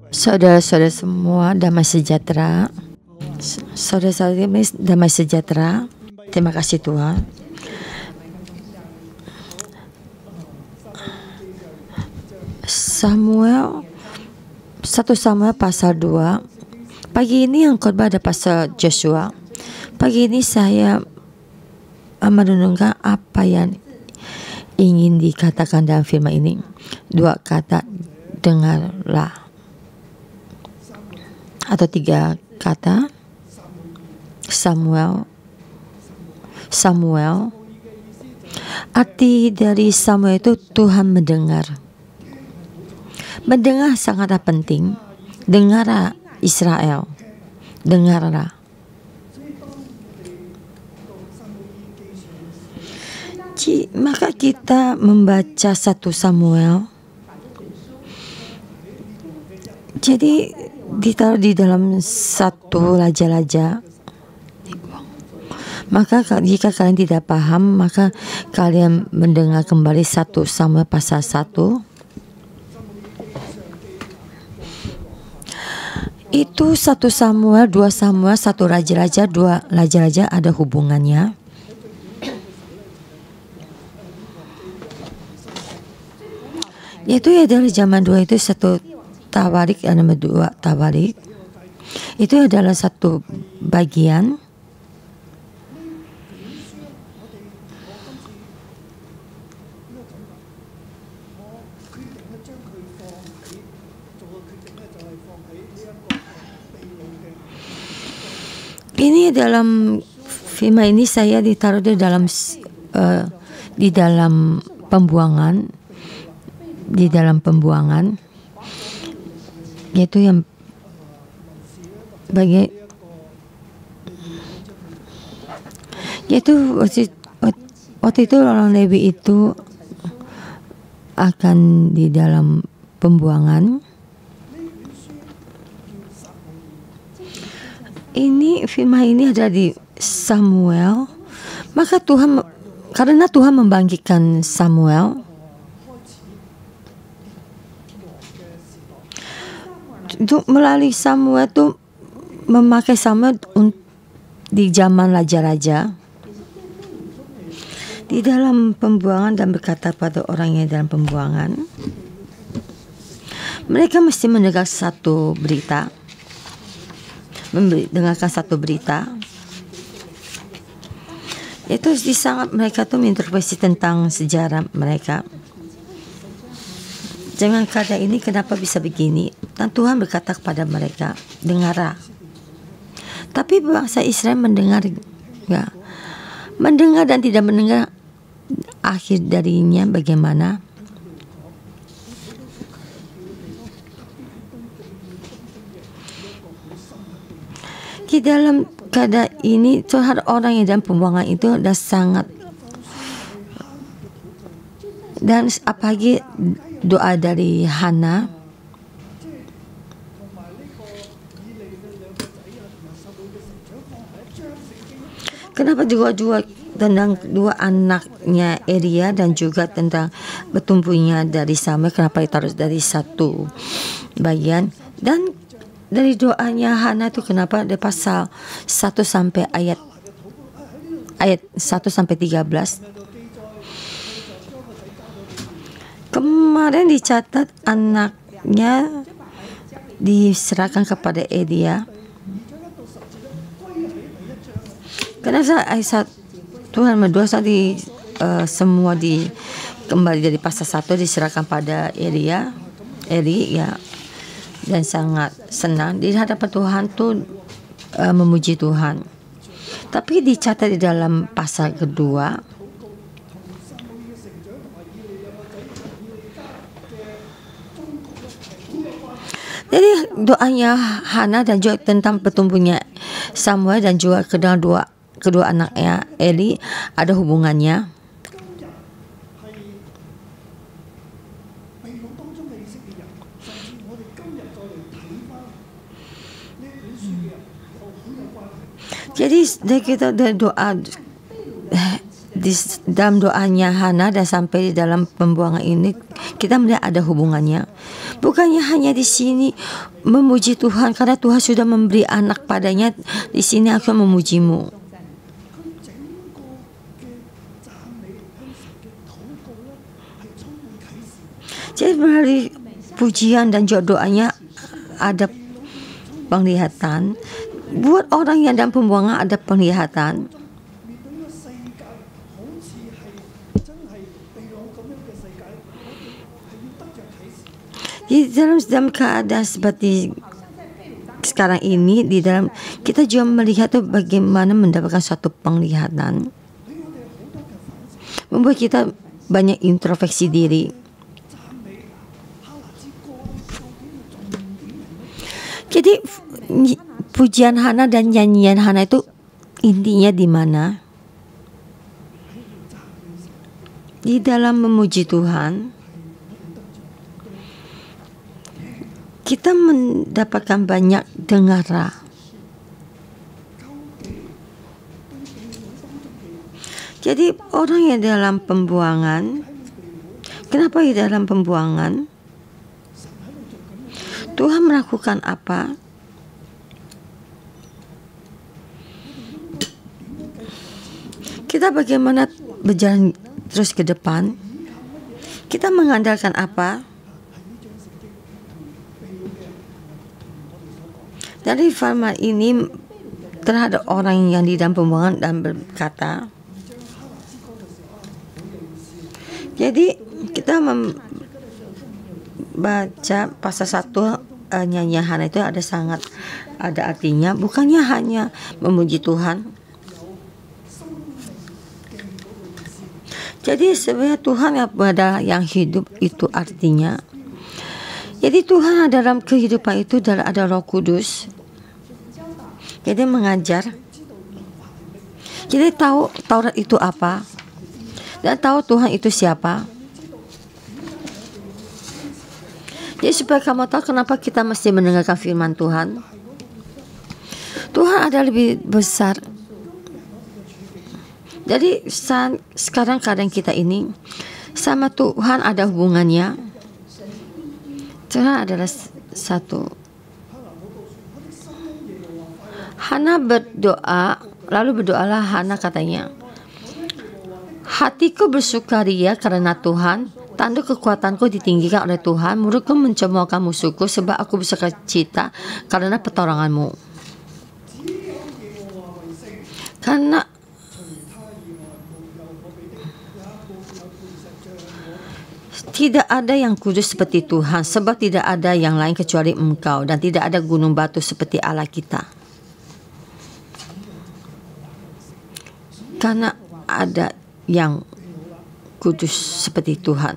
Saudara-saudara semua, damai sejahtera. Saudara-saudara damai sejahtera. Terima kasih Tuhan. Samuel 1 Samuel pasal 2. Pagi ini yang khotbah ada pasal Joshua. Pagi ini saya merenungkan apa yang ingin dikatakan dalam firman ini. 2 kata, dengarlah. Atau 3 kata, Samuel. Arti dari Samuel itu Tuhan mendengar. Mendengar sangatlah penting. Dengarlah Israel. Dengarlah. Maka kita membaca 1 Samuel. Jadi ditaruh di dalam satu raja-raja. Maka jika kalian tidak paham, maka kalian mendengar kembali 1 Samuel pasal 1. Itu 1 Samuel, 2 Samuel, 1 raja-raja, 2 raja-raja ada hubungannya. Yaitu ya dari zaman 2 itu 1 Tawarik dan nomor 2 Tawarik. Itu adalah satu bagian. Ini dalam firman ini saya ditaruh di dalam pembuangan, yaitu yang waktu itu orang Lewi itu akan di dalam pembuangan. Ini firman ini ada di Samuel. Maka karena Tuhan membangkitkan Samuel, untuk melalui Samuel itu memakai Samuel di zaman raja-raja di dalam pembuangan dan berkata pada orang yang dalam pembuangan, mereka mesti mendengarkan satu berita. Itu di sangat mereka tuh menginterpretasi tentang sejarah mereka. Jangan keadaan ini kenapa bisa begini? Dan Tuhan berkata kepada mereka, dengarlah. Tapi bangsa Israel mendengar dan tidak mendengar. Akhir darinya bagaimana? Di dalam keadaan ini terhadap orang yang dalam pembuangan itu sudah sangat, dan apalagi doa dari Hana. Kenapa juga tentang 2 anaknya Elia dan juga tentang bertumbuhnya dari Samuel, kenapa ditaruh dari satu bagian? Dan dari doanya Hana itu kenapa ada pasal 1 sampai ayat 1 sampai 13. Kemarin dicatat anaknya diserahkan kepada Elia. Karena ayat Tuhan berdua di semua kembali dari pasal 1 diserahkan pada Eli ya. Dan sangat senang di hadapan Tuhan tuh memuji Tuhan. Tapi dicatat di dalam pasal kedua, jadi doanya Hana dan juga tentang pertumbuhannya Samuel dan juga kedua anaknya Eli ada hubungannya. Jadi kita doa dalam doanya Hana dan sampai di dalam pembuangan ini kita melihat ada hubungannya. Bukannya hanya di sini memuji Tuhan karena Tuhan sudah memberi anak padanya. Di sini aku memujimu. Jadi melalui pujian dan doanya ada penglihatan. Buat orang yang dalam pembuangan ada penglihatan. Di dalam keadaan seperti sekarang ini, di dalam kita juga melihat tuh bagaimana mendapatkan suatu penglihatan, membuat kita banyak introspeksi diri. Jadi pujian Hana dan nyanyian Hana itu intinya di mana? Di dalam memuji Tuhan, kita mendapatkan banyak dengaran. Jadi orang yang dalam pembuangan, kenapa di dalam pembuangan? Tuhan melakukan apa? Kita bagaimana berjalan terus ke depan? Kita mengandalkan apa? Dari firman ini terhadap orang yang di dalam pembuangan dan berkata, jadi kita membaca pasal 1 nyanyian Hana itu ada sangat ada artinya, bukannya hanya memuji Tuhan. Jadi sebenarnya Tuhan adalah yang hidup, itu artinya. Jadi Tuhan dalam kehidupan itu ada Roh Kudus. Jadi mengajar. Jadi tahu Taurat itu apa. Dan tahu Tuhan itu siapa. Jadi supaya kamu tahu kenapa kita mesti mendengarkan firman Tuhan. Tuhan ada lebih besar. Jadi sekarang keadaan kita ini sama Tuhan ada hubungannya. Tuhan adalah satu. Hana berdoa, lalu berdoalah Hana katanya, hatiku bersukaria karena Tuhan, tanduk kekuatanku ditinggikan oleh Tuhan, mulutku mencemoohkan musuhku, sebab aku bersukacita karena pertolonganmu. Karena tidak ada yang kudus seperti Tuhan, sebab tidak ada yang lain kecuali Engkau, dan tidak ada gunung batu seperti Allah kita. Karena ada yang kudus seperti Tuhan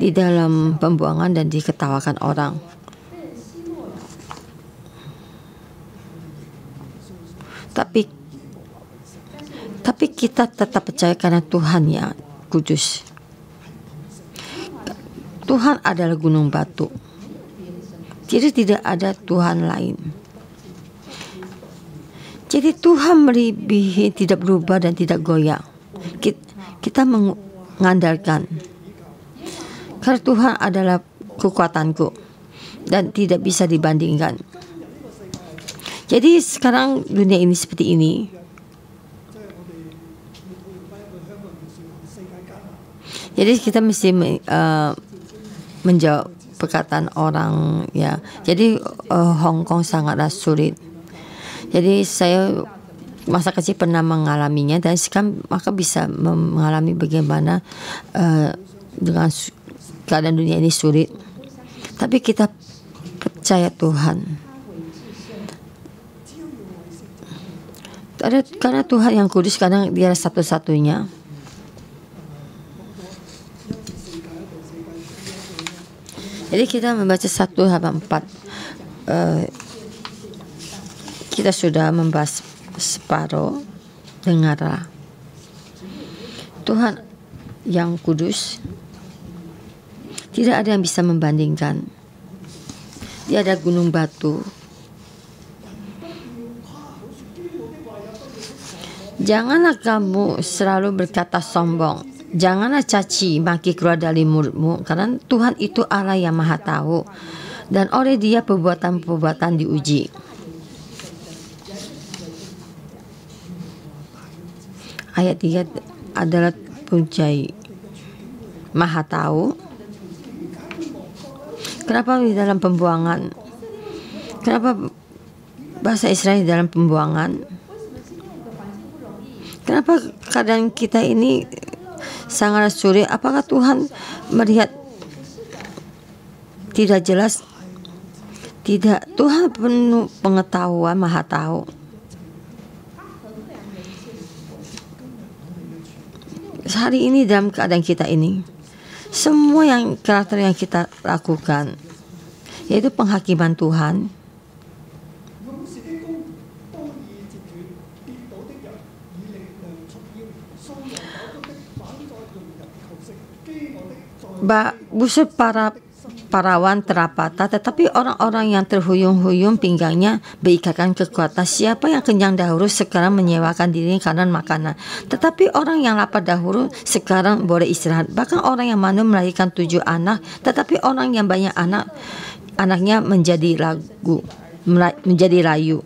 di dalam pembuangan dan diketawakan orang. Tapi kita tetap percaya karena Tuhan yang kudus. Tuhan adalah gunung batu. Jadi tidak ada Tuhan lain. Jadi Tuhan melebihi, tidak berubah dan tidak goyah. Kita mengandalkan. Karena Tuhan adalah kekuatanku dan tidak bisa dibandingkan. Jadi sekarang dunia ini seperti ini. Jadi kita mesti menjawab perkataan orang ya. Jadi Hong Kong sangatlah sulit. Jadi saya masa kecil pernah mengalaminya dan sekarang maka bisa mengalami bagaimana dengan keadaan dunia ini sulit. Tapi kita percaya Tuhan. Karena Tuhan yang kudus, kadang Dia satu-satunya. Jadi kita membaca 1:4. Kita sudah membahas separuh. Dengarlah, Tuhan yang kudus, tidak ada yang bisa membandingkan. Dia ada gunung Janganlah kamu selalu berkata sombong. Janganlah caci maki keluar dari mulutmu, karena Tuhan itu Allah yang Maha Tahu, dan oleh Dia perbuatan-perbuatan diuji. Ayat 3 adalah puncai Maha Tahu. Kenapa di dalam pembuangan? Kenapa bahasa Israel di dalam pembuangan? Kenapa keadaan kita ini sangat sulit? Apakah Tuhan melihat tidak jelas? Tidak, Tuhan penuh pengetahuan, Maha Tahu. Hari ini dalam keadaan kita ini, semua karakter yang kita lakukan, yaitu penghakiman Tuhan, busur para parawan terapata, tetapi orang-orang yang terhuyung-huyung pinggangnya berikatkan kekuatan. Siapa yang kenyang dahulu sekarang menyewakan diri karena makanan, tetapi orang yang lapar dahulu sekarang boleh istirahat. Bahkan orang yang manusia melahirkan 7 anak, tetapi orang yang banyak anaknya menjadi layu.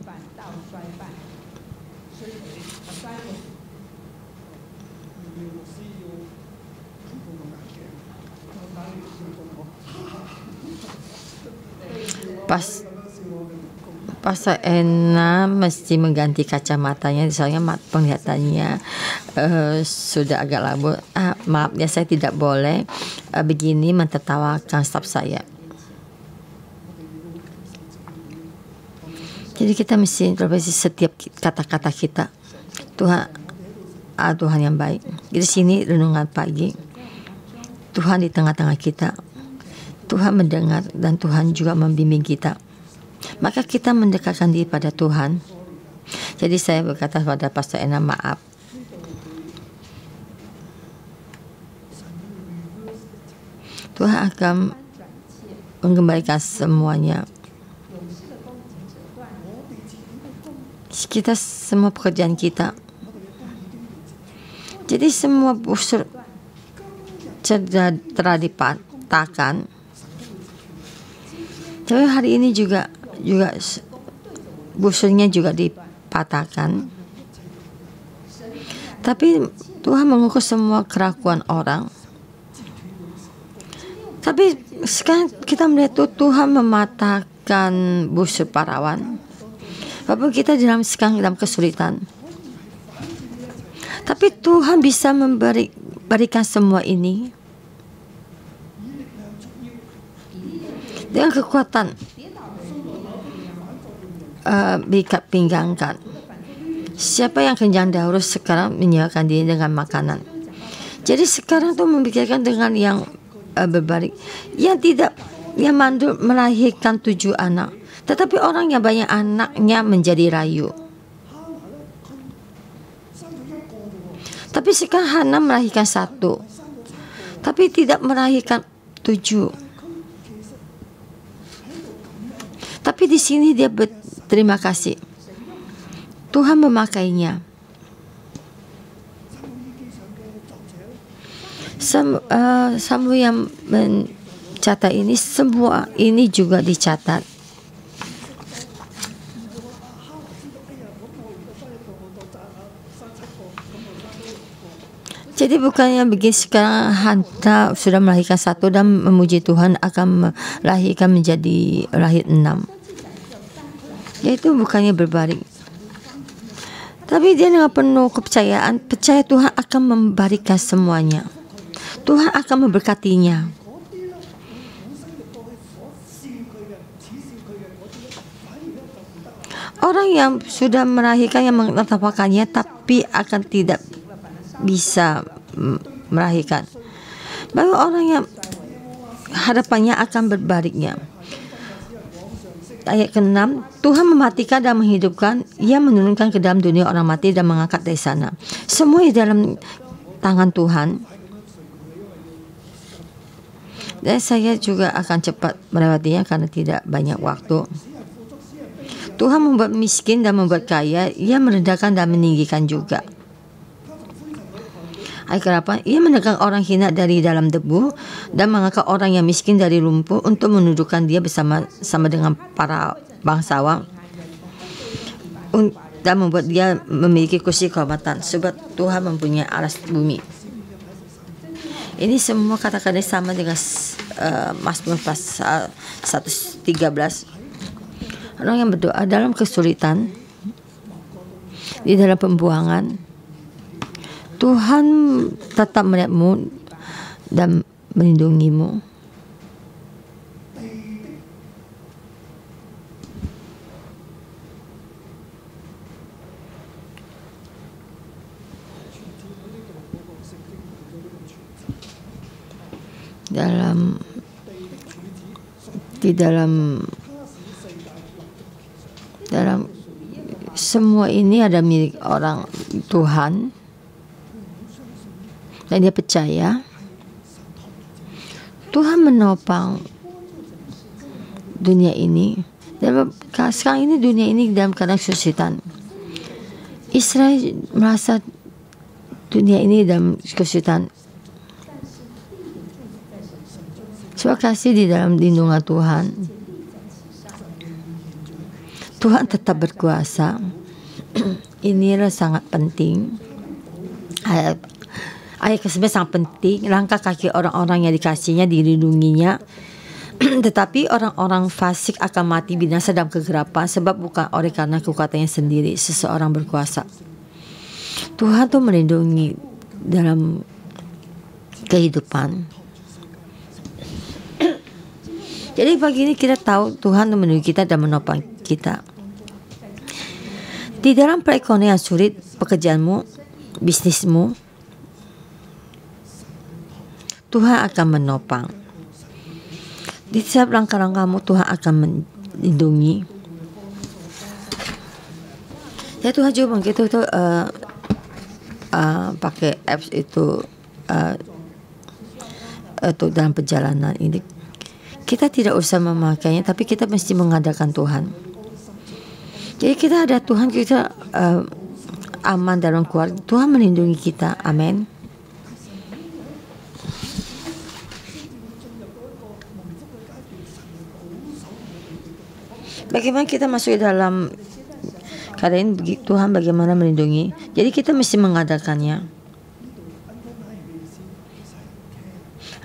Pastor Ena mesti mengganti kacamatanya, soalnya penglihatannya sudah agak labu. Maaf ya, saya tidak boleh begini mentertawakan staf saya. Jadi kita mesti introspeksi setiap kata-kata kita. Tuhan yang baik. Di sini renungan pagi. Tuhan di tengah-tengah kita. Tuhan mendengar dan Tuhan juga membimbing kita. Maka kita mendekatkan diri pada Tuhan. Jadi saya berkata pada Pastor Ena, maaf. Tuhan akan mengembalikan semuanya. Kita semua pekerjaan kita. Jadi semua busur telah dipatahkan. Tapi hari ini juga busurnya juga dipatahkan. Tapi Tuhan mengukur semua kerakuan orang. Tapi sekarang kita melihat Tuhan mematahkan busur parawan. Walaupun kita sekarang dalam kesulitan, tapi Tuhan bisa memberikan semua ini dengan kekuatan berikat pinggangkan. Siapa yang kenyang dahulu sekarang menyewakan diri dengan makanan. Jadi sekarang tuh memikirkan dengan yang berbalik, yang mandul melahirkan 7 anak, tetapi orang yang banyak anaknya menjadi layu. Tapi sekarang Hana melahirkan 1, tapi tidak melahirkan 7. Tapi di sini dia berterima kasih. Tuhan memakainya. Samuel yang mencatat ini, semua ini juga dicatat. Jadi bukannya begini sekarang Hana sudah melahirkan 1 dan memuji Tuhan akan melahirkan menjadi lahir 6. Yaitu bukannya berbalik. Tapi dia dengan penuh kepercayaan, percaya Tuhan akan memberikan semuanya. Tuhan akan memberkatinya. Orang yang sudah melahirkan, yang menetapkannya, tapi akan tidak bisa melahirkan. Baru orang yang hadapannya akan berbaliknya. Ayat ke-6, Tuhan mematikan dan menghidupkan. Ia menurunkan ke dalam dunia orang mati dan mengangkat dari sana. Semua di dalam tangan Tuhan. Dan saya juga akan cepat melewatinya karena tidak banyak waktu. Tuhan membuat miskin dan membuat kaya. Ia merendahkan dan meninggikan juga. Ayat 8, ia menegakkan orang hina dari dalam debu dan mengangkat orang yang miskin dari lumpur untuk menundukkan dia bersama dengan para bangsawan dan membuat dia memiliki kursi kehormatan, sebab Tuhan mempunyai alas bumi. Ini semua kata-kata sama dengan Mazmur pasal 113. Orang yang berdoa dalam kesulitan, di dalam pembuangan, Tuhan tetap melihatmu dan melindungimu. Dalam semua ini ada milik orang Tuhan, dan dia percaya Tuhan menopang dunia ini. Dan sekarang ini dunia ini dalam keadaan kesulitan. Israel merasa dunia ini dalam kesulitan. Terima kasih di dalam lindungan Tuhan. Tuhan tetap berkuasa. Inilah sangat penting. Ayat ke-9 sangat penting. Langkah kaki orang-orang yang dikasihnya dilindunginya. Tetapi orang-orang fasik akan mati binasa dalam kegelapan, sebab bukan oleh karena kekuatannya sendiri seseorang berkuasa. Tuhan tuh melindungi dalam kehidupan. Jadi pagi ini kita tahu Tuhan melindungi kita dan menopang kita. Di dalam perekonomian sulit, pekerjaanmu, bisnismu, Tuhan akan menopang. Di setiap langkah-langkahmu Tuhan akan melindungi. Ya Tuhan juga begitu tuh pakai apps itu dalam perjalanan ini. Kita tidak usah memakainya, tapi kita mesti mengandalkan Tuhan. Jadi kita ada Tuhan, kita aman dalam keluarga. Tuhan melindungi kita. Amin. Bagaimana kita masuk dalam keadaan ini, Tuhan bagaimana melindungi. Jadi kita mesti mengandalkannya.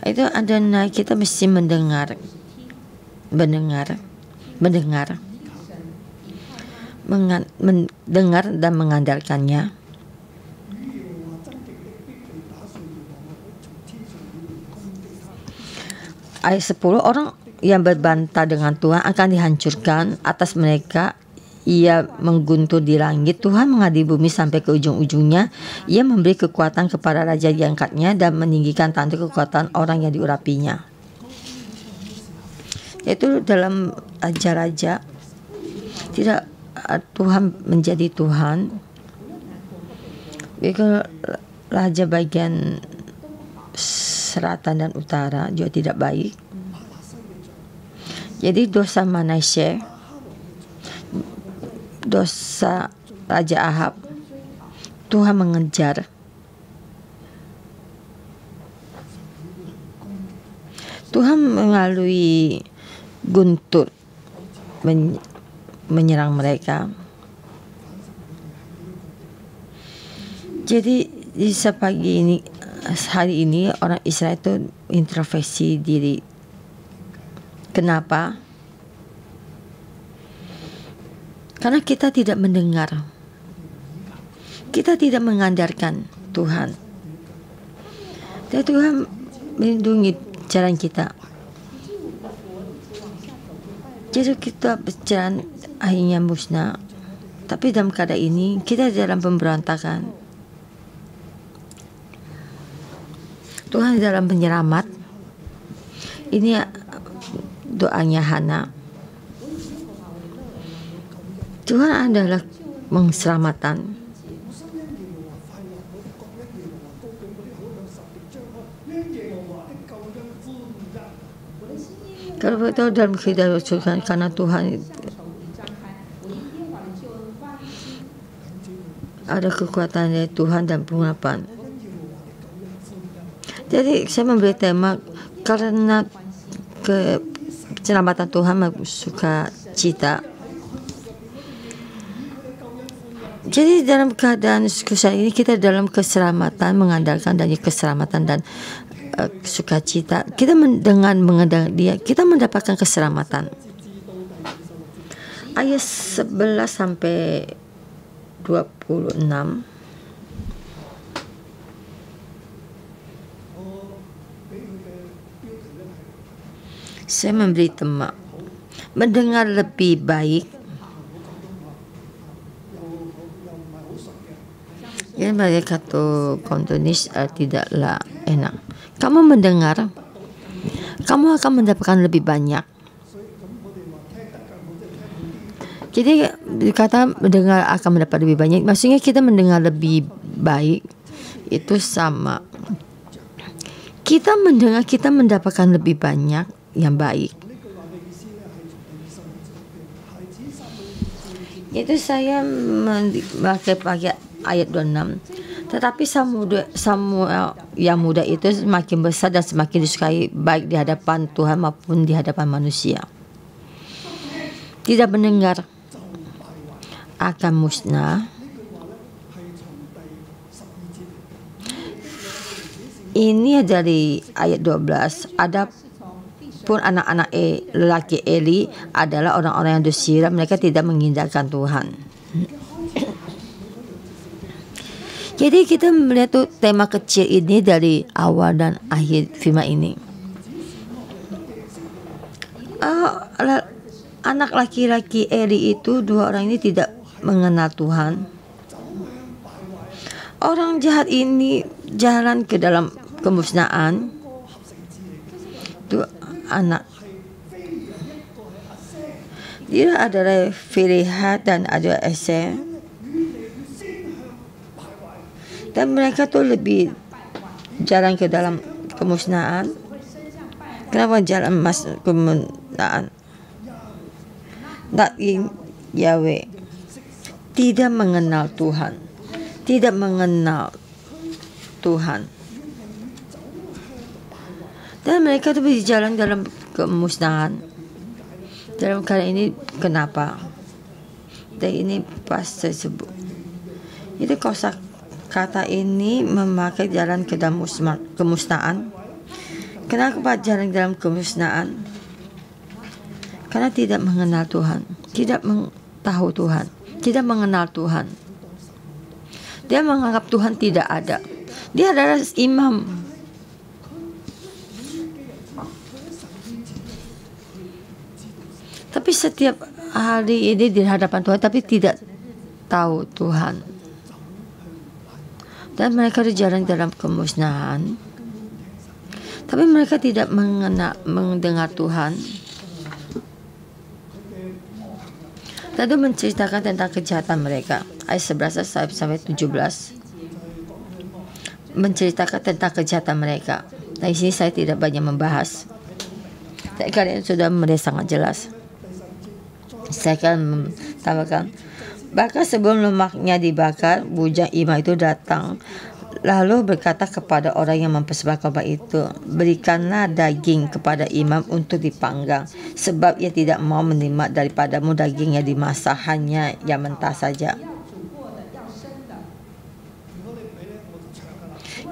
Itu ada naik, kita mesti mendengar dan mengandalkannya. Ayat 10, orang yang berbantah dengan Tuhan akan dihancurkan. Atas mereka ia mengguntur di langit. Tuhan mengadili bumi sampai ke ujung-ujungnya. Ia memberi kekuatan kepada raja diangkatnya dan meninggikan tanduk kekuatan orang yang diurapinya. Yaitu dalam raja-raja, tidak Tuhan menjadi Tuhan. Kalau raja bagian selatan dan utara juga tidak baik. Jadi dosa Manasye, dosa Raja Ahab, Tuhan mengejar. Tuhan melalui guntur menyerang mereka. Jadi di sepagi ini, hari ini orang Israel itu introspeksi diri. Kenapa? Karena kita tidak mendengar, kita tidak mengandalkan Tuhan. Dan Tuhan melindungi jalan kita. Jadi kita berjalan akhirnya musnah. Tapi dalam keadaan ini kita dalam pemberontakan. Tuhan dalam penyelamat. Ini doanya Hana. Tuhan adalah penyelamatan. Kalau kita dalam kehidupan karena Tuhan ada kekuatan dari Tuhan dan pengurapan. Jadi saya memberi tema karena keselamatan Tuhan suka cita. Jadi dalam keadaan susah ini kita dalam keselamatan, mengandalkan dari keselamatan dan sukacita. Kita dengan mengandalkan Dia, kita mendapatkan keselamatan. Ayat 11 sampai 26. Saya memberi tema mendengar lebih baik. Yang mereka kata kontonis tidaklah enak. Kamu mendengar, kamu akan mendapatkan lebih banyak. Jadi kata mendengar akan mendapat lebih banyak, maksudnya kita mendengar lebih baik itu sama. Kita mendengar, kita mendapatkan lebih banyak yang baik. Itu saya pakai ayat 26. Tetapi Samuel yang muda itu semakin besar dan semakin disukai baik di hadapan Tuhan maupun di hadapan manusia. Tidak mendengar akan musnah. Ini dari ayat 12. Adapun anak-anak lelaki Eli adalah orang-orang yang dusira, mereka tidak mengindahkan Tuhan. Jadi kita melihat tuh tema kecil ini dari awal dan akhir firman ini. Anak laki-laki Eli itu, dua orang ini tidak mengenal Tuhan. Orang jahat ini jalan ke dalam kemusnahan. Itu anak. Dia adalah Filihat dan ada Ese. Dan mereka tuh lebih jalan ke dalam kemusnahan. Kenapa jalan masuk kemusnahan? Naim Yahweh, tidak mengenal Tuhan, tidak mengenal Tuhan. Dan mereka tuh berjalan dalam kemusnahan. Dalam kali ini kenapa? Dan ini pas tersebut. Itu kosa kata ini memakai jalan ke dalam kemusnahan. Kenapa jalan dalam kemusnahan? Karena tidak mengenal Tuhan, tidak tahu Tuhan, tidak mengenal Tuhan. Dia menganggap Tuhan tidak ada. Dia adalah imam. Tapi setiap hari ini di hadapan Tuhan, tapi tidak tahu Tuhan. Dan mereka berjalan dalam kemusnahan. Tapi mereka tidak mendengar Tuhan. Lalu menceritakan tentang kejahatan mereka. Ayat 11 sampai 17. Menceritakan tentang kejahatan mereka. Nah, di sini saya tidak banyak membahas. Kalian sudah melihat sangat jelas. Saya akan tambahkan. Bahkan sebelum lemaknya dibakar, bujang imam itu datang lalu berkata kepada orang yang mempersembahkan korban itu, berikanlah daging kepada imam untuk dipanggang, sebab ia tidak mau menerima daripadamu daging yang dimasak, hanya yang mentah saja.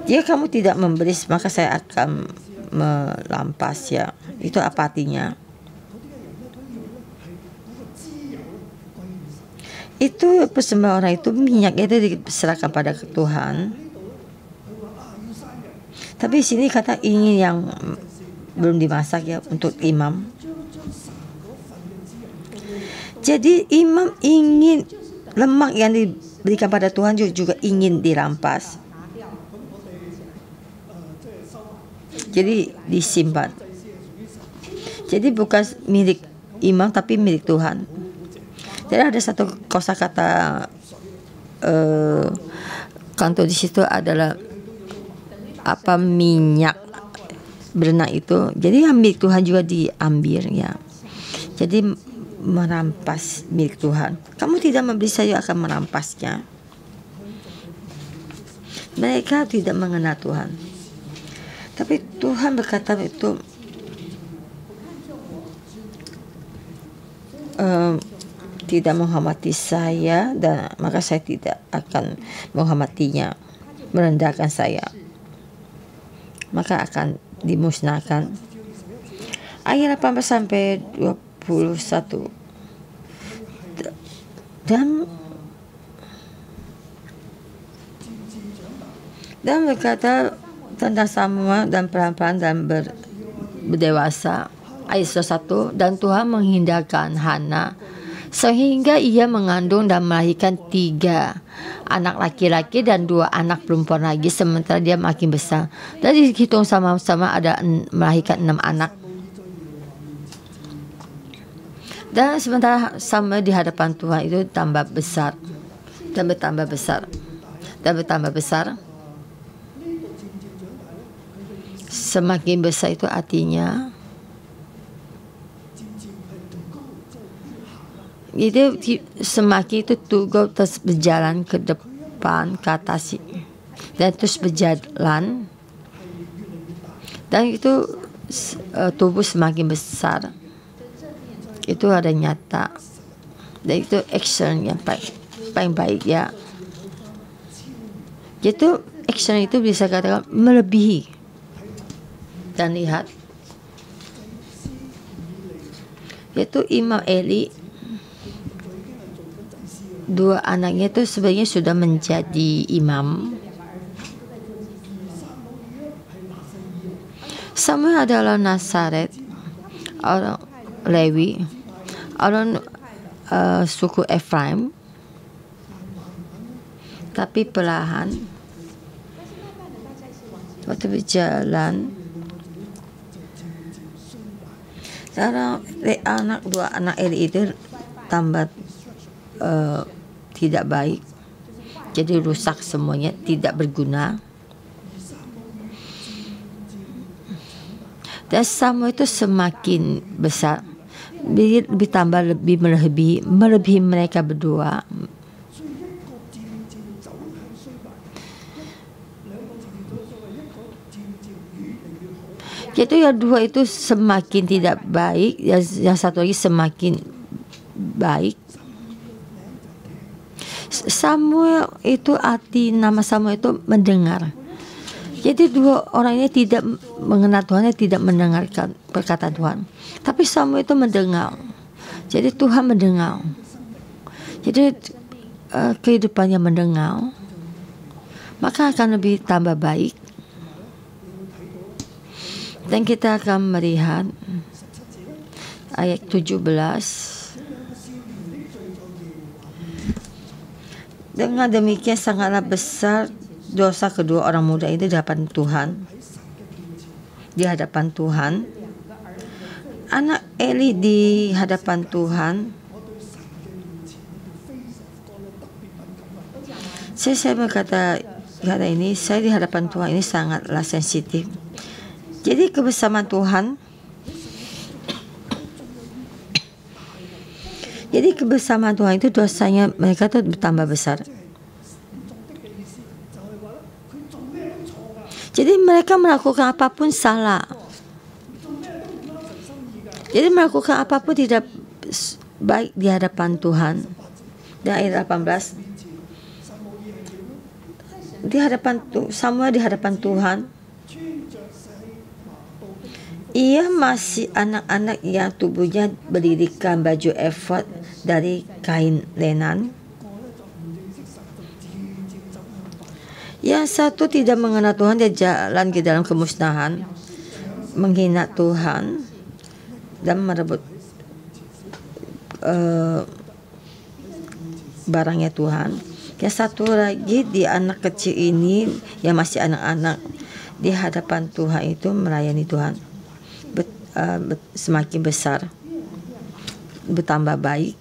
Jika kamu tidak memberi, maka saya akan melampas ya. Itu apa artinya? Itu persembahan orang itu, minyaknya itu diserahkan pada Tuhan. Tapi di sini kata ingin yang belum dimasak ya untuk imam. Jadi imam ingin lemak yang diberikan pada Tuhan juga ingin dirampas. Jadi disimpan. Jadi bukan milik imam tapi milik Tuhan. Jadi ada satu kosakata kantor di situ adalah apa, minyak berenang itu. Jadi yang milik Tuhan juga diambil ya. Jadi merampas milik Tuhan. Kamu tidak memberi, saya akan merampasnya. Mereka tidak mengenal Tuhan. Tapi Tuhan berkata itu tidak menghormati saya, dan maka saya tidak akan menghormatinya, merendahkan saya, maka akan dimusnahkan. Ayat 18 sampai 21. Dan berkata tentang Samuel dan pelan-pelan dan berdewasa. Ayat 1. Dan Tuhan menghindarkan Hana sehingga ia mengandung dan melahirkan 3 anak laki-laki dan 2 anak perempuan lagi, sementara dia makin besar. Dan dihitung sama-sama ada melahirkan 6 anak. Dan sementara Samuel di hadapan Tuhan itu tambah besar dan bertambah besar dan bertambah besar. Semakin besar itu artinya itu semakin itu Tuhan terus berjalan ke depan, ke atas, dan terus berjalan, dan itu tubuh semakin besar. Itu ada nyata, dan itu action yang paling baik ya. Itu action itu bisa katakan melebihi. Dan lihat, yaitu Imam Eli, 2 anaknya itu sebenarnya sudah menjadi imam. Samuel adalah Nazaret, orang Lewi, orang suku Efraim, tapi perlahan waktu berjalan, sekarang 2 anak Eli itu tambah tidak baik, jadi rusak semuanya, tidak berguna. Dan Samuel itu semakin besar, lebih tambah, lebih melebihi mereka berdua. Yaitu yang 2 itu semakin tidak baik, yang satu lagi semakin baik. Samuel itu arti nama Samuel itu mendengar. Jadi 2 orang ini tidak mengenal Tuhan, tidak mendengarkan perkataan Tuhan. Tapi Samuel itu mendengar. Jadi Tuhan mendengar. Jadi kehidupannya mendengar, maka akan lebih tambah baik. Dan kita akan melihat ayat 17. Dengan demikian sangatlah besar dosa kedua orang muda itu di hadapan Tuhan. Di hadapan Tuhan. Anak Eli di hadapan Tuhan. Saya berkata ini, saya di hadapan Tuhan ini sangatlah sensitif. Jadi kebersamaan Tuhan, itu dosanya mereka itu bertambah besar. Jadi mereka melakukan apapun salah. Jadi melakukan apapun tidak baik di hadapan Tuhan. Dan ayat 18, Samuel di hadapan Tuhan, ia masih anak-anak yang tubuhnya berdirikan baju efod dari kain lenan. Yang satu tidak mengenal Tuhan, dia jalan ke dalam kemusnahan, menghina Tuhan dan merebut barangnya Tuhan. Yang satu lagi, di anak kecil ini yang masih anak-anak di hadapan Tuhan itu melayani Tuhan, semakin besar, bertambah baik.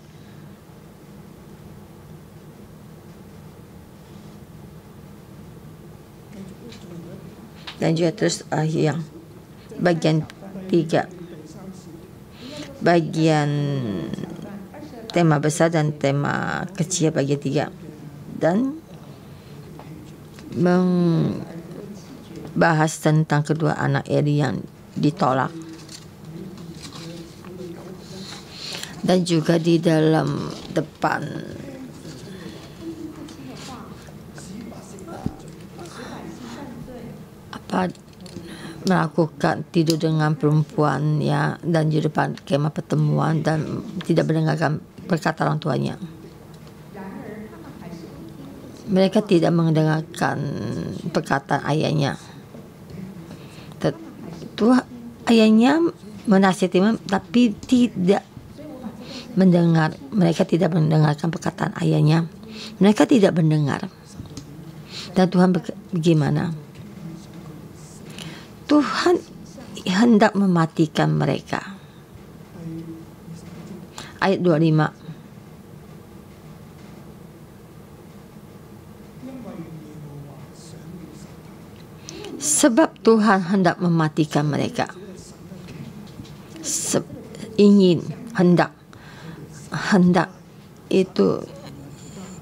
Dan juga terus yang bagian 3, bagian tema besar dan tema kecil bagian 3, dan bahas tentang kedua anak Eli yang ditolak. Dan juga di dalam depan melakukan tidur dengan perempuan ya, dan di depan kemah pertemuan dan tidak mendengarkan perkataan orang tuanya. Mereka tidak mendengarkan perkataan ayahnya. Ayahnya menasihati tapi tidak mendengar. Mereka tidak mendengarkan perkataan ayahnya. Mereka tidak mendengar. Dan Tuhan bagaimana? Tuhan hendak mematikan mereka. Ayat 25. Sebab Tuhan hendak mematikan mereka. Hendak itu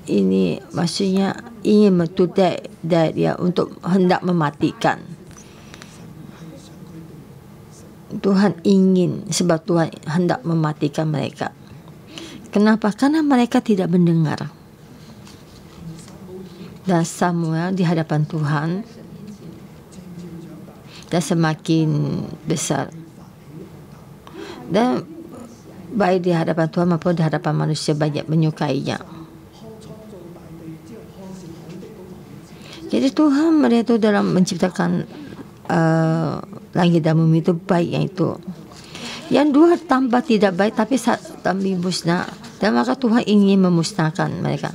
ini maksudnya ingin metudai dia untuk hendak mematikan. Tuhan ingin, sebab Tuhan hendak mematikan mereka. Kenapa? Karena mereka tidak mendengar. Dan Samuel di hadapan Tuhan dan semakin besar. Dan baik di hadapan Tuhan maupun di hadapan manusia banyak menyukainya. Jadi Tuhan melihat itu dalam menciptakan langit dan bumi itu baik yang itu. Yang dua tambah tidak baik tapi tambah musnah. Dan maka Tuhan ingin memusnahkan mereka.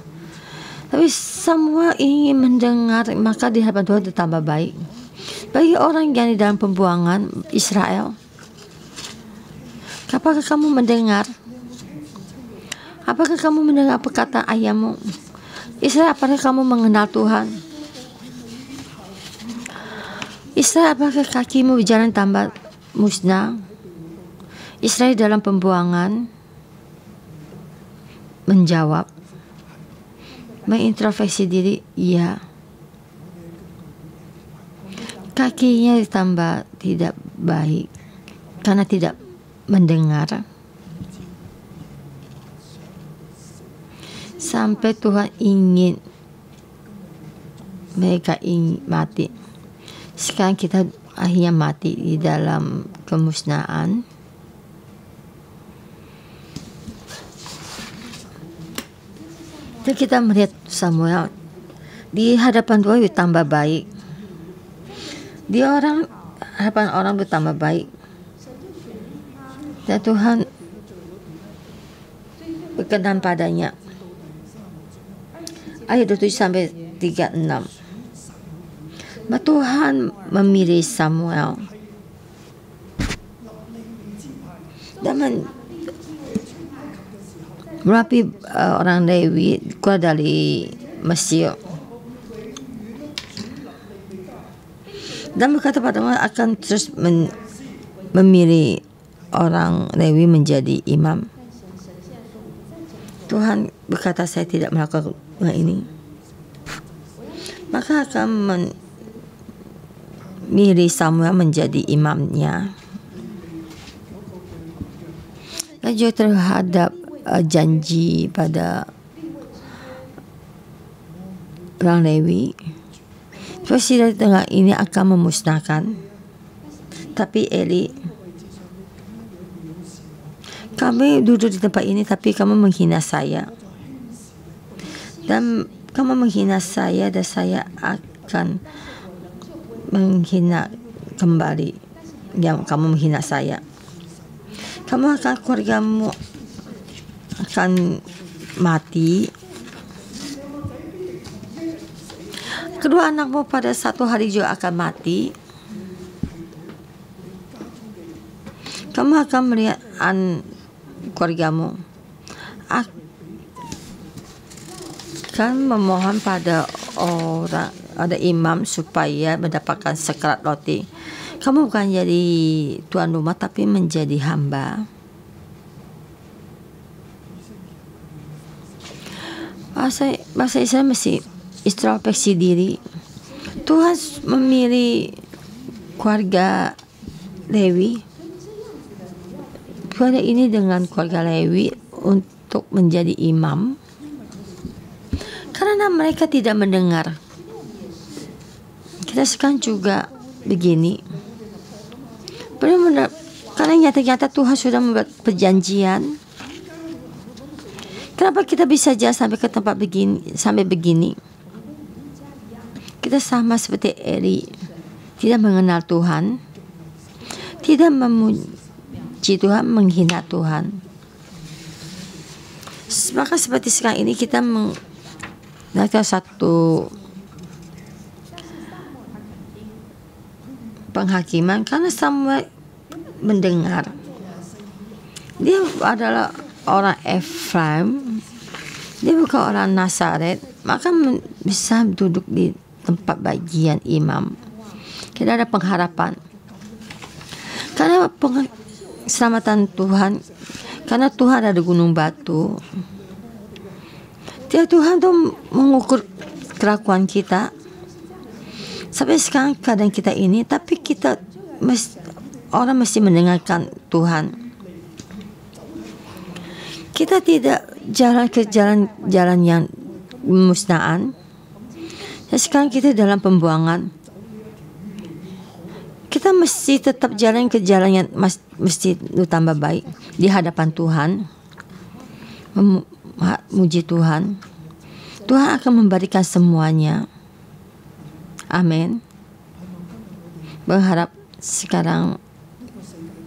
Tapi semua ingin mendengar, maka di hadapan Tuhan itu tambah baik. Bagi orang yang di dalam pembuangan Israel, apakah kamu mendengar? Apakah kamu mendengar perkataan ayahmu? Israel, apakah kamu mengenal Tuhan? Israel, apakah kakimu berjalan tambah musnah? Israel dalam pembuangan menjawab, mengintrospeksi diri, iya. Kakinya ditambah tidak baik karena tidak mendengar. Sampai Tuhan ingin mereka ingin mati. Sekarang kita akhirnya mati di dalam kemusnahan. Dan kita melihat Samuel di hadapan Tuhan bertambah baik. Di hadapan orang bertambah baik. Dan Tuhan berkenan padanya. Ayat 27 sampai 36. Tuhan memilih Samuel dan merapi orang Lewi keluar dari Mesir dan berkata pada mereka akan terus memilih orang Lewi menjadi imam. Tuhan berkata, saya tidak melakukan ini, maka akan memilih Samuel menjadi imamnya. Dan juga terhadap janji pada orang Lewi, presiden tengah ini akan memusnahkan. Tapi Eli, kami duduk di tempat ini tapi kamu menghina saya. Dan kamu menghina saya dan saya akan menghina kembali yang kamu menghina saya. Kamu akan, keluargamu akan mati. Kedua anakmu pada satu hari juga akan mati. Kamu akan melihat keluargamu akan memohon pada orang, ada imam supaya mendapatkan sekerat roti. Kamu bukan jadi tuan rumah tapi menjadi hamba. Bahasa Israel mesti introspeksi diri. Tuhan memilih keluarga Lewi. Keluarga ini dengan keluarga Lewi untuk menjadi imam karena mereka tidak mendengar. Kita sekarang juga begini. Benar-benar, karena nyata-nyata Tuhan sudah membuat perjanjian. Kenapa kita bisa jalan sampai ke tempat begini? Kita sama seperti Eri, tidak mengenal Tuhan, tidak memuji Tuhan, menghina Tuhan. Maka seperti sekarang ini kita melakukan satu penghakiman karena Samuel mendengar. Dia adalah orang Efraim, dia bukan orang Nazaret, maka bisa duduk di tempat bagian imam. Kita ada pengharapan karena keselamatan Tuhan, karena Tuhan ada di gunung batu. Tuhan tuh mengukur kelakuan kita. Sampai sekarang keadaan kita ini, tapi kita orang mesti mendengarkan Tuhan. Kita tidak jalan ke jalan yang musnahan. Dan sekarang kita dalam pembuangan. Kita mesti tetap jalan ke jalan yang mesti tambah baik di hadapan Tuhan. Memuji Tuhan. Tuhan akan memberikan semuanya. Amin. Berharap sekarang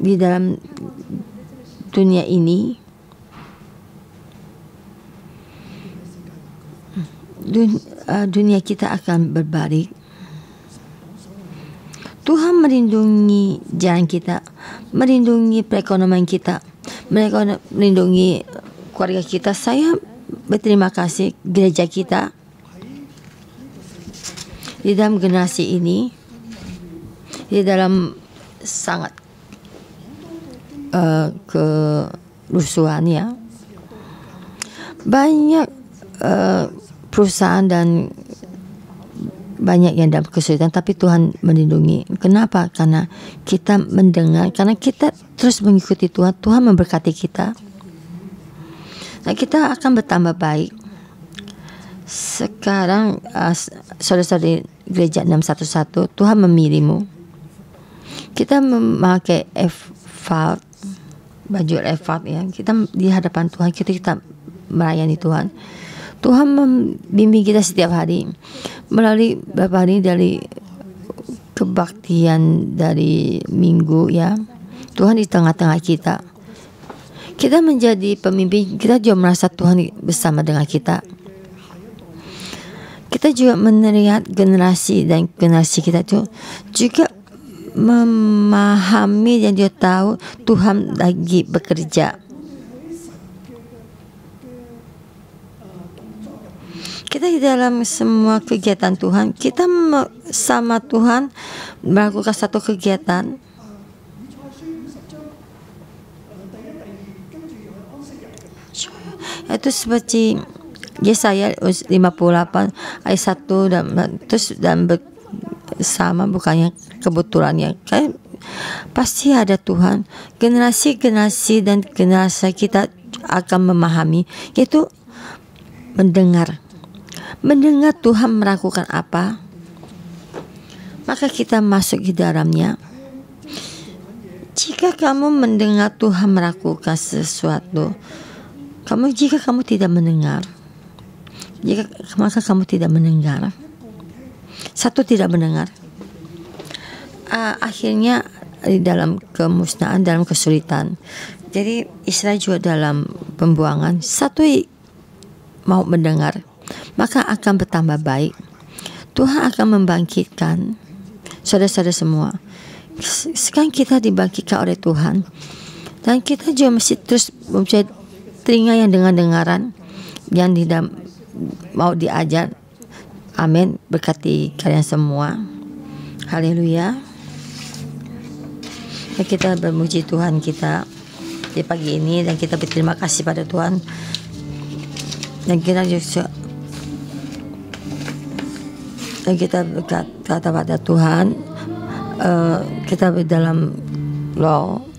di dalam dunia ini, dunia kita akan berbalik. Tuhan melindungi jalan kita, melindungi perekonomian kita, melindungi keluarga kita. Saya berterima kasih gereja kita di dalam generasi ini, di dalam sangat kerusuhan ya. Banyak perusahaan dan banyak yang dalam kesulitan, tapi Tuhan melindungi. Kenapa? Karena kita mendengar, karena kita terus mengikuti Tuhan. Tuhan memberkati kita. Nah, kita akan bertambah baik. Sekarang saudara-saudari gereja 611, Tuhan memilihmu. Kita memakai efod, baju efod ya. Kita di hadapan Tuhan, kita melayani Tuhan. Tuhan membimbing kita setiap hari melalui beberapa hari dari kebaktian dari minggu ya. Tuhan di tengah-tengah kita. Kita menjadi pemimpin, kita juga merasa Tuhan bersama dengan kita. Kita juga melihat generasi dan generasi kita itu juga memahami dan dia tahu Tuhan lagi bekerja. Kita di dalam semua kegiatan Tuhan, kita sama Tuhan melakukan satu kegiatan. Itu seperti Yesaya 58 ayat 1 dan bersama, bukannya kebetulannya. Kayak pasti ada Tuhan. Generasi dan generasi kita akan memahami, yaitu mendengar Tuhan melakukan apa, maka kita masuk di dalamnya. Jika kamu mendengar Tuhan melakukan sesuatu, jika kamu tidak mendengar, maka kamu tidak mendengar. Satu, tidak mendengar. Akhirnya di dalam kemusnahan, dalam kesulitan. Jadi Israel juga dalam pembuangan. Satu, mau mendengar, maka akan bertambah baik. Tuhan akan membangkitkan saudara-saudara semua. Sekarang kita dibangkitkan oleh Tuhan, dan kita juga mesti terus mempunyai telinga yang dengaran, yang tidak mau diajar. Amin. Berkati kalian semua. Haleluya. Dan kita bermuji Tuhan kita di pagi ini, dan kita berterima kasih pada Tuhan. Dan kita juga berkata pada Tuhan, kita dalam law.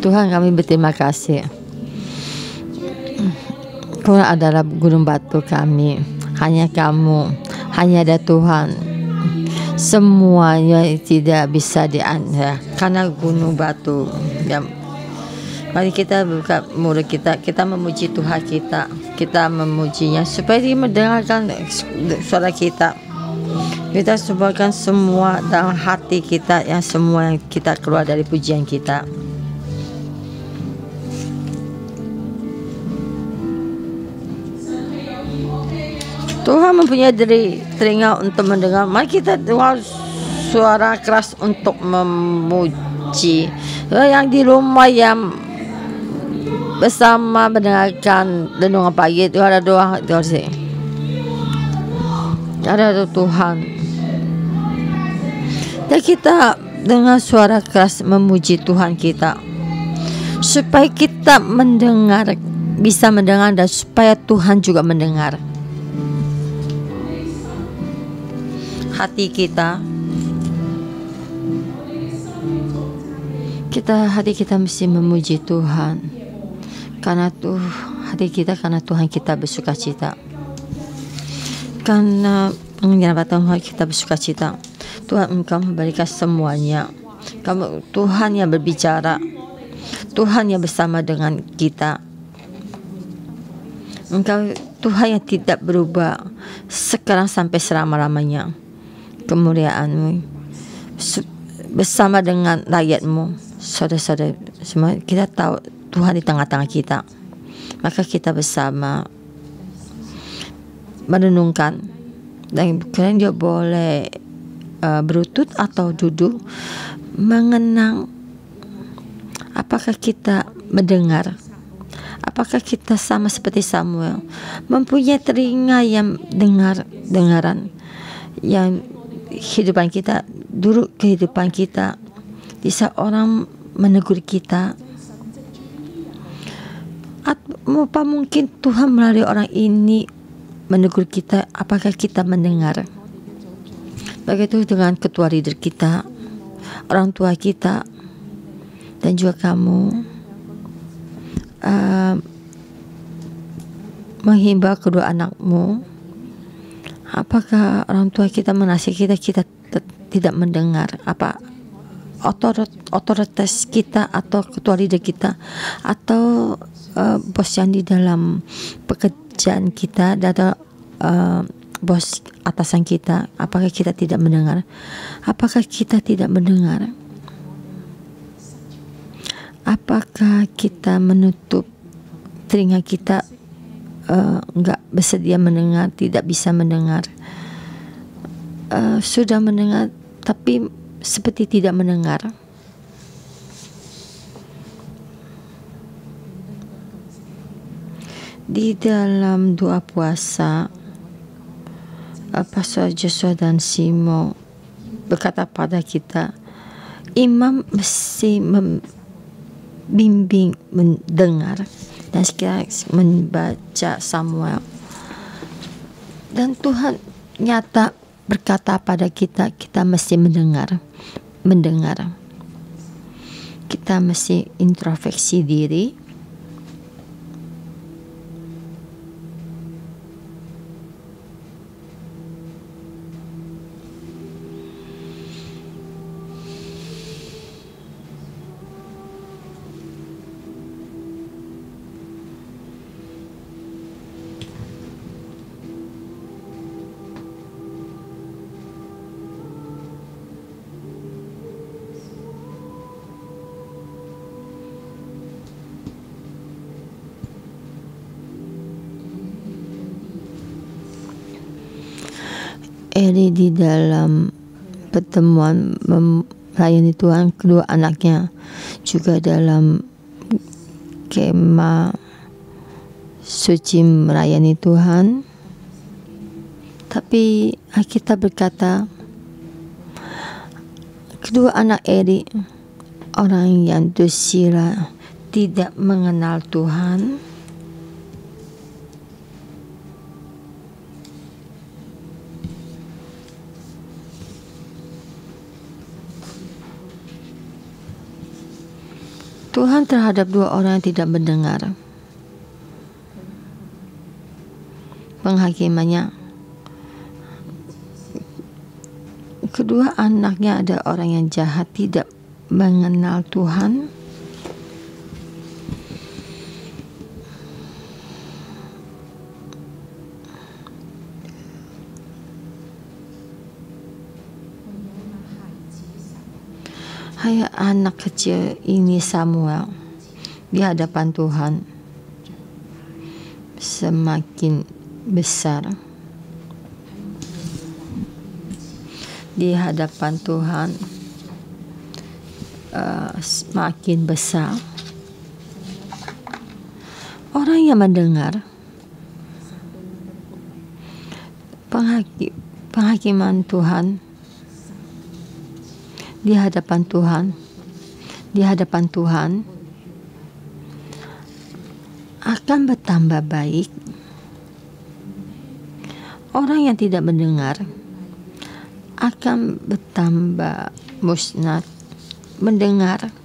Tuhan, kami berterima kasih. Kau adalah gunung batu kami. Hanya Kamu, hanya ada Tuhan. Semuanya tidak bisa diandalkan karena gunung batu. Ya, mari kita buka mulut kita, kita memuji Tuhan kita. kita memujinya, supaya dia mendengarkan suara kita. Kita sebarkan semua dalam hati kita, yang semua yang kita keluar dari pujian kita. Tuhan mempunyai telinga untuk mendengar. Mari kita dengar suara keras untuk memuji. Yang di rumah yang bersama mendengarkan renungan pagi itu ada doa sih. Ada Tuhan. Dan kita dengan suara keras memuji Tuhan kita, supaya kita mendengar, bisa mendengar, dan supaya Tuhan juga mendengar. Hati kita hati kita mesti memuji Tuhan, karena karena Tuhan kita bersuka cita, karena penghormatan Tuhan kita bersuka cita. Tuhan, Engkau memberikan semuanya. Tuhan yang berbicara, Tuhan yang bersama dengan kita. Engkau Tuhan yang tidak berubah sekarang sampai selama-lamanya. Kemuliaan-Mu bersama dengan rakyat-Mu, saudara-saudara semua. Kita tahu Tuhan di tengah-tengah kita, maka kita bersama merenungkan, dan kalian juga boleh berlutut atau duduk mengenang. Apakah kita mendengar? Apakah kita sama seperti Samuel, mempunyai telinga yang dengaran, yang kehidupan kita, dulu kehidupan kita, bisa orang menegur kita, apa mungkin Tuhan melalui orang ini menegur kita? Apakah kita mendengar? Begitu dengan ketua leader kita, orang tua kita, dan juga kamu menghimbau kedua anakmu. Apakah orang tua kita menasihati kita tidak mendengar? Apa otoritas kita atau ketua leader kita atau bos yang di dalam pekerjaan kita, atau bos atasan kita, apakah kita tidak mendengar? Apakah kita tidak mendengar? Apakah kita menutup telinga kita, enggak bersedia mendengar, tidak bisa mendengar? Sudah mendengar tapi seperti tidak mendengar. Di dalam doa puasa, Pastor Joshua dan Simo berkata pada kita, imam mesti membimbing mendengar, dan sekarang membaca Samuel, dan Tuhan nyata berkata pada kita, kita mesti mendengar. Kita mesti introspeksi diri. Eli di dalam pertemuan melayani Tuhan, kedua anaknya juga dalam kemah suci melayani Tuhan. Tapi Alkitab berkata, kedua anak Eli, orang yang dursila, tidak mengenal Tuhan. Tuhan terhadap dua orang yang tidak mendengar. Penghakimannya, kedua anaknya ada orang yang jahat, tidak mengenal Tuhan. Hai anak kecil ini Samuel, di hadapan Tuhan semakin besar. Di hadapan Tuhan semakin besar. Orang yang mendengar penghakiman Tuhan di hadapan Tuhan akan bertambah baik. Orang yang tidak mendengar akan bertambah musnah. Mendengar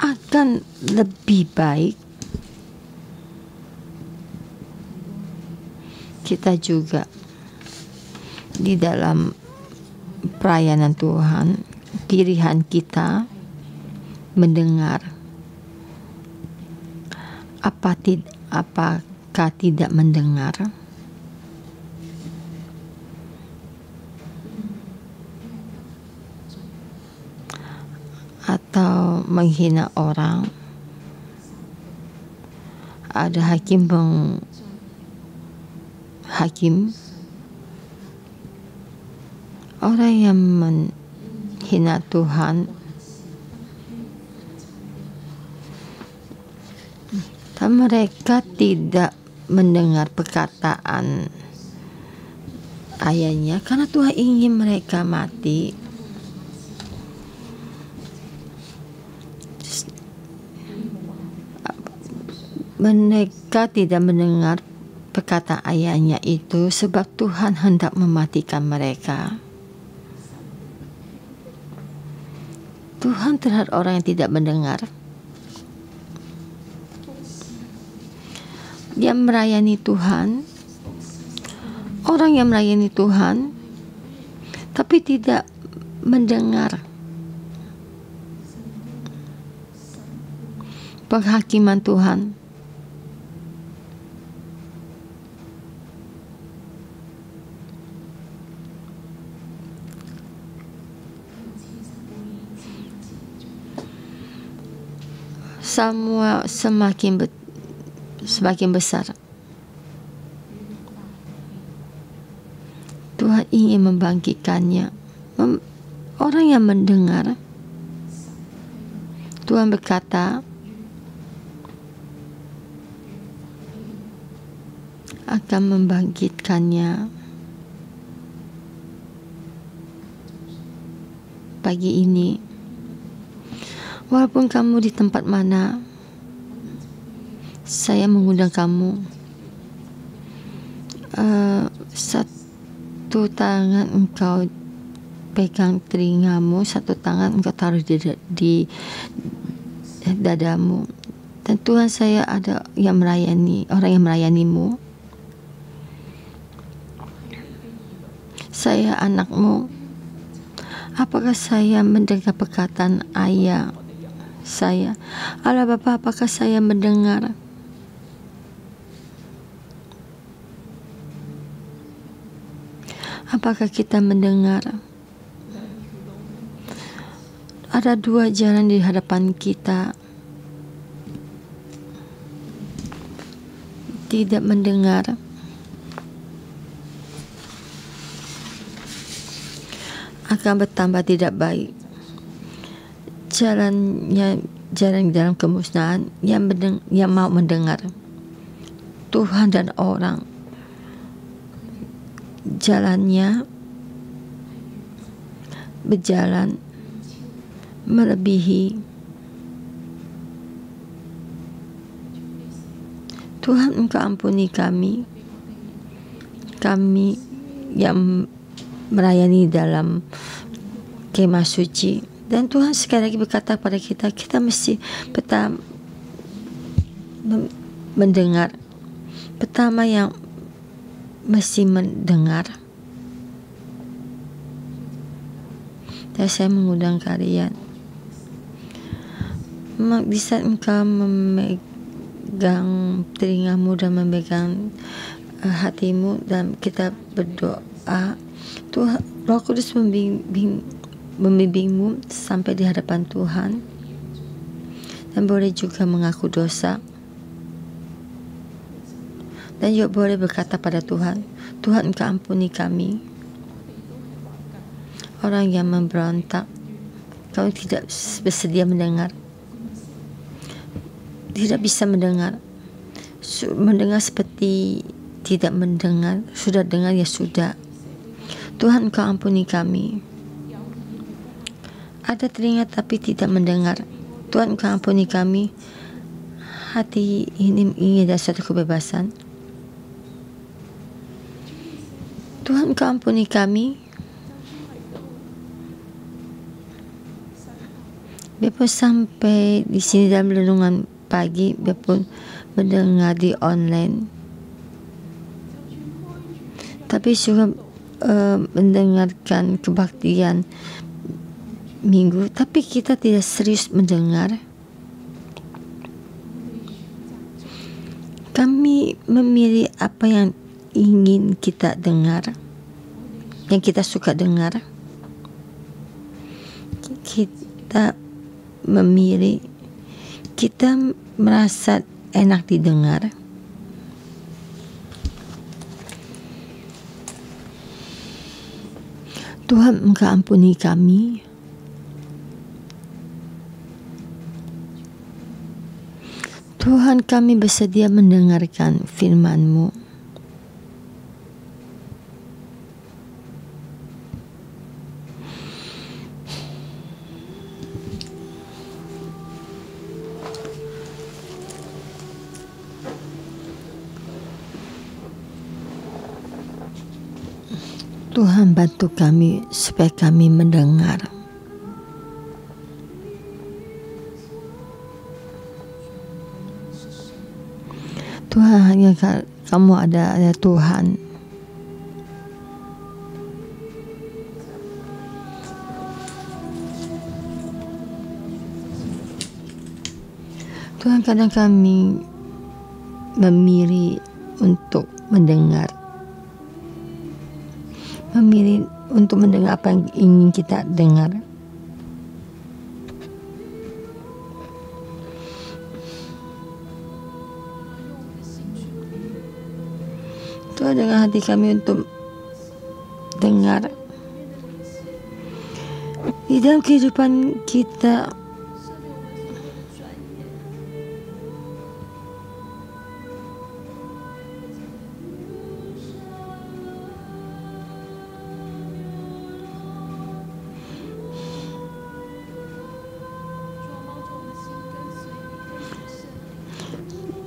akan lebih baik. Kita juga di dalam pelayanan Tuhan, pilihan kita mendengar. Apakah tidak mendengar? Atau menghina orang? Ada hakim orang yang menghina Tuhan dan mereka tidak mendengar perkataan ayahnya karena Tuhan ingin mereka mati. Mereka tidak mendengar perkataan ayahnya itu sebab Tuhan hendak mematikan mereka. Tuhan terhadap orang yang tidak mendengar, dia melayani Tuhan. Orang yang melayani Tuhan tapi tidak mendengar penghakiman Tuhan, Samuel semakin besar. Tuhan ingin membangkitkannya. Orang yang mendengar, Tuhan berkata akan membangkitkannya. Pagi ini, walaupun kamu di tempat mana, saya mengundang kamu. Satu tangan engkau pegang telingamu, satu tangan engkau taruh di dadamu. Dan Tuhan, saya ada yang melayani, orang yang melayanimu. Saya anakmu. Apakah saya mendengar perkataan ayah saya? Allah Bapa, apakah saya mendengar? Apakah kita mendengar? Ada dua jalan di hadapan kita. Tidak mendengar akan bertambah tidak baik. Jalan dalam kemusnahan yang mau mendengar Tuhan dan orang. Jalannya berjalan melebihi. Tuhan, Engkau ampuni kami yang melayani dalam kemah suci. Dan Tuhan sekali lagi berkata kepada kita mesti mendengar. Pertama yang mesti mendengar. Dan saya mengundang kalian, di saat engkau memegang telingamu dan memegang hatimu dan kita berdoa, Tuhan Roh Kudus membimbing membimbingmu sampai di hadapan Tuhan, dan boleh juga mengaku dosa, dan juga boleh berkata pada Tuhan, Tuhan Engkau ampuni kami, orang yang memberontak. Kau tidak bersedia mendengar, tidak bisa mendengar, mendengar seperti tidak mendengar, sudah dengar ya sudah. Tuhan Engkau ampuni kami. Ada telinga tapi tidak mendengar. Tuhan Engkau ampuni kami. Hati ini ingin ada suatu kebebasan. Tuhan Engkau ampuni kami. Biarpun sampai di sini dalam renungan pagi, biarpun mendengar di online, tapi juga mendengarkan kebaktian minggu, tapi kita tidak serius mendengar. Kami memilih apa yang ingin kita dengar, yang kita suka dengar. Kita memilih, kita merasa enak didengar. Tuhan Engkau ampuni kami. Tuhan, kami bersedia mendengarkan firman-Mu. Tuhan, bantu kami supaya kami mendengar. Tuhan, hanya kamu ada Tuhan. Tuhan, kadang kami memilih untuk mendengar, memilih untuk mendengar apa yang ingin kita dengar. Tuhan, dengan hati kami untuk dengar. Di dalam kehidupan kita,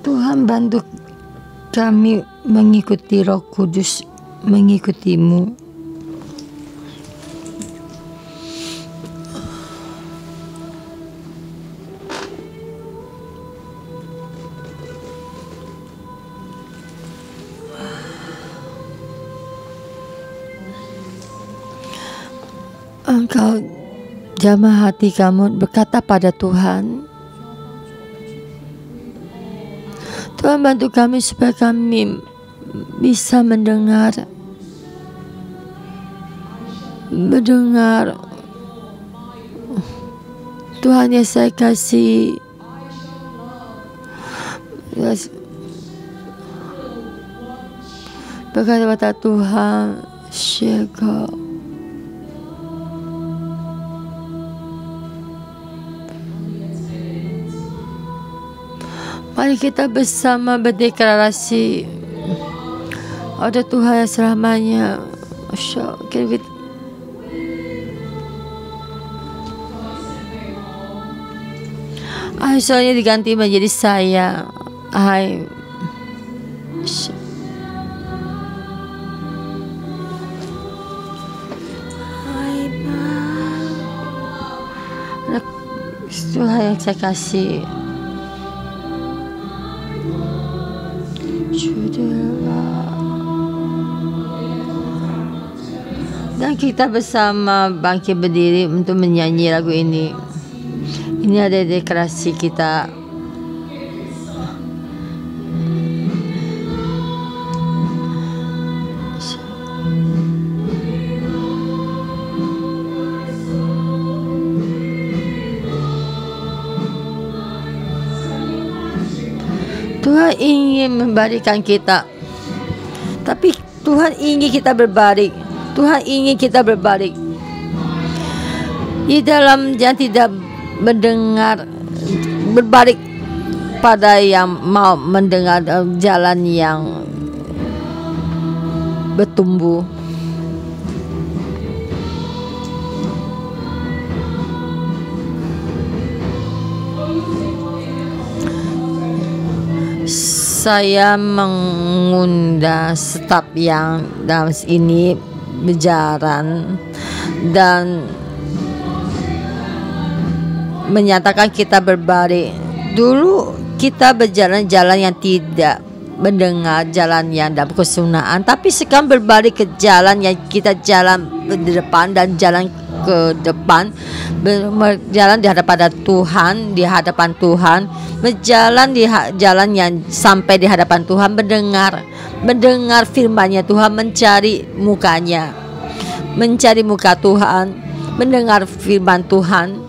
Tuhan bantu kami mengikuti Roh Kudus, mengikuti-Mu. Engkau jamah hati kamu berkata pada Tuhan, Tuhan bantu kami supaya kami bisa mendengar. Tuhan yang saya kasih, berkata pada Tuhan, Syekh, mari kita bersama berdeklarasi ada Tuhan yang selamanya. Masya Allah. Soalnya diganti menjadi saya. Tuhan yang saya kasih. Dan kita bersama bangkit berdiri untuk menyanyi lagu ini. Ini ada deklarasi kita. Tuhan ingin memberikan kita, tapi Tuhan ingin kita berbalik. Tuhan ingin kita berbalik di dalam yang tidak mendengar, berbalik pada yang mau mendengar jalan yang bertumbuh. Saya mengundang staf yang dalam ini berjalan dan menyatakan kita berbalik. Dulu kita berjalan jalan yang tidak mendengar, jalan yang dalam kesunaan, tapi sekarang berbalik ke jalan yang kita jalan di depan dan jalan ke depan, berjalan di hadapan Tuhan, di hadapan Tuhan, berjalan di jalan yang sampai di hadapan Tuhan, mendengar firman-Nya Tuhan, mencari mukanya, mencari muka Tuhan, mendengar firman Tuhan.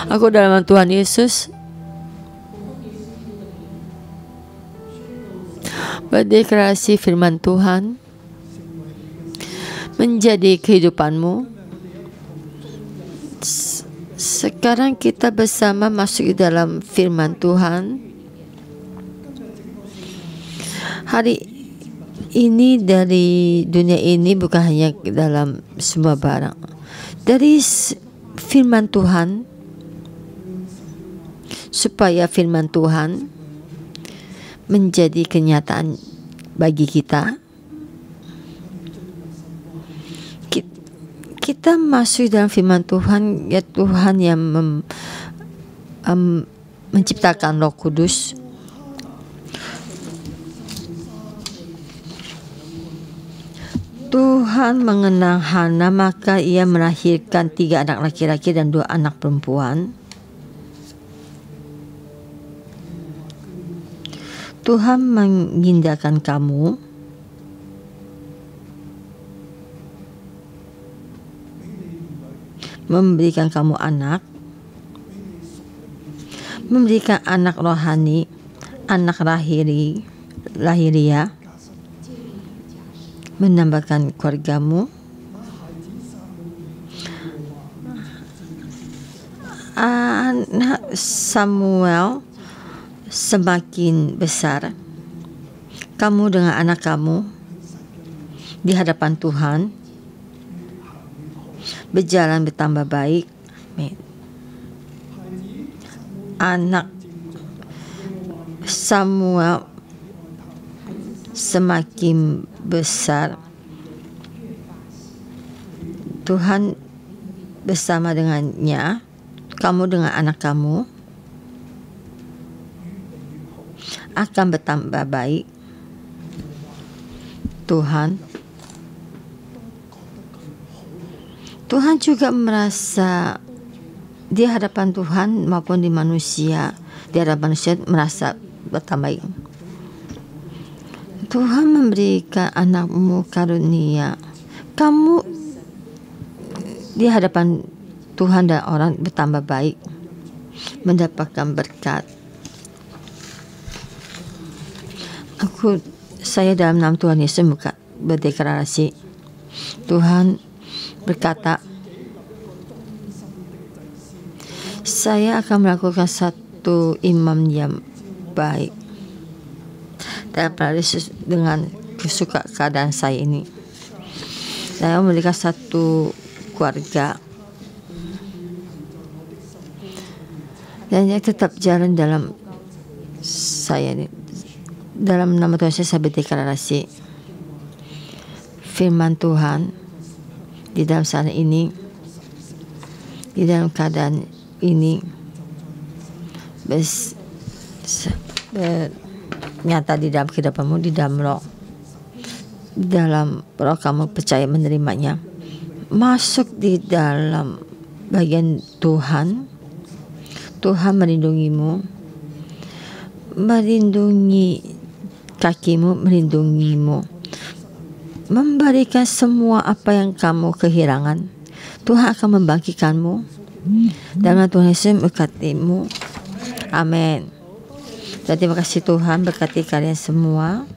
Aku dalam Tuhan Yesus berdeklarasi firman Tuhan menjadi kehidupanmu. Sekarang kita bersama masuk di dalam firman Tuhan. Hari ini dari dunia ini bukan hanya dalam semua barang, dari firman Tuhan, supaya firman Tuhan menjadi kenyataan bagi kita. Kita masuk dalam firman Tuhan, ya Tuhan yang menciptakan Roh Kudus. Tuhan mengenal Hana, maka ia melahirkan 3 anak laki-laki dan 2 anak perempuan. Tuhan mengindahkan kamu, memberikan kamu anak, memberikan anak rohani, anak lahiriah, menambahkan keluargamu. Anak Samuel semakin besar, kamu dengan anak kamu di hadapan Tuhan berjalan bertambah baik. Anak Samuel semakin besar, Tuhan bersama dengannya, kamu dengan anak kamu akan bertambah baik. Tuhan juga merasa di hadapan Tuhan maupun di manusia, di hadapan manusia merasa bertambah baik. Tuhan memberikan anakmu karunia, kamu di hadapan Tuhan dan orang bertambah baik, mendapatkan berkat. Saya dalam nama Tuhan Yesus berdeklarasi. Tuhan berkata, saya akan melakukan satu imam yang baik dan Yesus dengan kesuka keadaan saya ini. Saya memberikan satu keluarga dan yang tetap jalan dalam saya ini. Dalam nama Tuhan saya berdeklarasi firman Tuhan di dalam sana ini, di dalam keadaan ini nyata di dalam kehidupanmu, di dalam roh kamu percaya menerimanya, masuk di dalam bagian Tuhan. Tuhan melindungimu, melindungi kakimu, melindungimu, memberikan semua apa yang kamu kehilangan. Tuhan akan membangkitkanmu. Dan Tuhan Yesus memberkatimu. Amin. Dan terima kasih Tuhan berkati kalian semua.